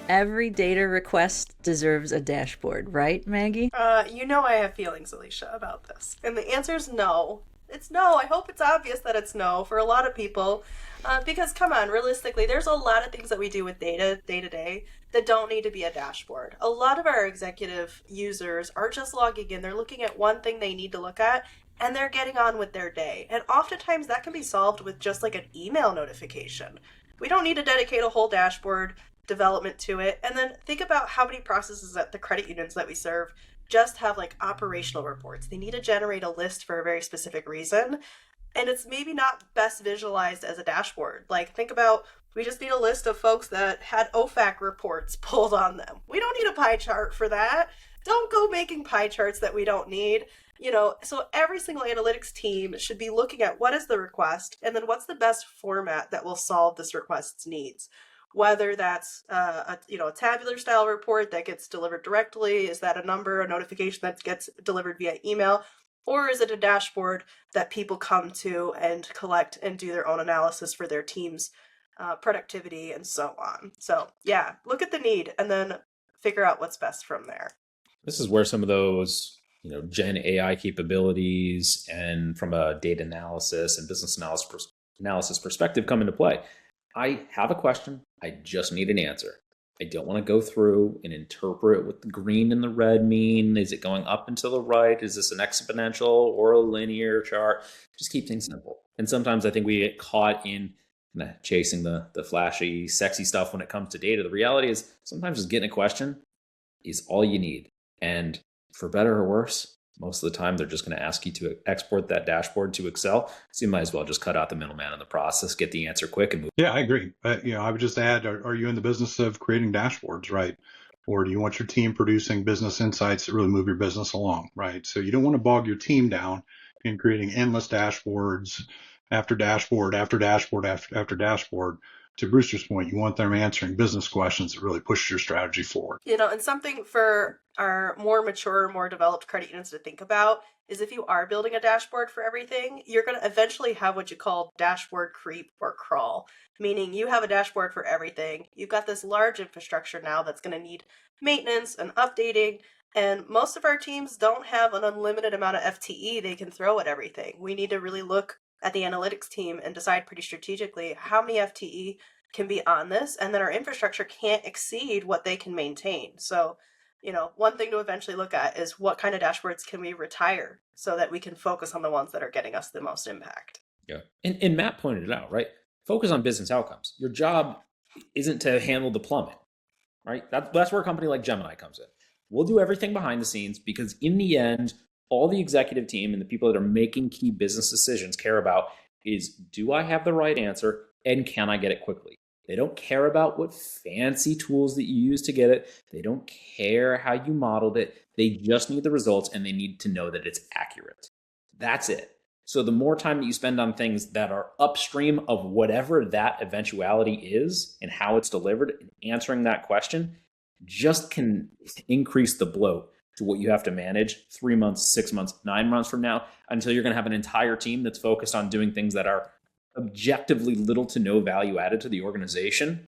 Every data request deserves a dashboard, right, Maggie? You know I have feelings, Alicia, about this. And the answer is no. It's no. I hope it's obvious that it's no for a lot of people. Because, come on, realistically, there's a lot of things that we do with data day to day that don't need to be a dashboard. A lot of our executive users are just logging in, they're looking at one thing they need to look at, and they're getting on with their day. And oftentimes that can be solved with just like an email notification. We don't need to dedicate a whole dashboard development to it. And then think about how many processes that the credit unions that we serve just have like operational reports. They need to generate a list for a very specific reason. And it's maybe not best visualized as a dashboard. Like, think about we just need a list of folks that had OFAC reports pulled on them. We don't need a pie chart for that. Don't go making pie charts that we don't need. So every single analytics team should be looking at what is the request and then what's the best format that will solve this request's needs. Whether that's a tabular style report that gets delivered directly, is that a number, a notification that gets delivered via email, or is it a dashboard that people come to and collect and do their own analysis for their team's productivity and so on. So yeah, look at the need and then figure out what's best from there. This is where some of those, Gen AI capabilities and from a data analysis and business analysis perspective come into play. I have a question. I just need an answer. I don't want to go through and interpret what the green and the red mean. Is it going up and to the right? Is this an exponential or a linear chart? Just keep things simple. And sometimes I think we get caught in chasing the flashy, sexy stuff when it comes to data. The reality is sometimes just getting a question is all you need. And for better or worse, most of the time they're just going to ask you to export that dashboard to Excel. So you might as well just cut out the middleman in the process, get the answer quick and move. Yeah, I agree. I would just add, are you in the business of creating dashboards, right? Or do you want your team producing business insights that really move your business along, right? So you don't want to bog your team down in creating endless dashboards after dashboard, after dashboard, after dashboard. To Brewster's point, you want them answering business questions that really push your strategy forward. And something for our more mature, more developed credit unions to think about is if you are building a dashboard for everything, you're going to eventually have what you call dashboard creep or crawl, meaning you have a dashboard for everything. You've got this large infrastructure now that's going to need maintenance and updating. And most of our teams don't have an unlimited amount of FTE they can throw at everything. We need to really look at the analytics team and decide pretty strategically how many FTE can be on this, and then our infrastructure can't exceed what they can maintain. So, one thing to eventually look at is what kind of dashboards can we retire so that we can focus on the ones that are getting us the most impact. Yeah. And Matt pointed it out, right? Focus on business outcomes. Your job isn't to handle the plumbing, right? That's where a company like Gemineye comes in. We'll do everything behind the scenes because in the end, all the executive team and the people that are making key business decisions care about is, do I have the right answer and can I get it quickly? They don't care about what fancy tools that you use to get it. They don't care how you modeled it. They just need the results and they need to know that it's accurate. That's it. So the more time that you spend on things that are upstream of whatever that eventuality is and how it's delivered and answering that question just can increase the bloat to what you have to manage 3 months, 6 months, 9 months from now, until you're going to have an entire team that's focused on doing things that are objectively little to no value added to the organization.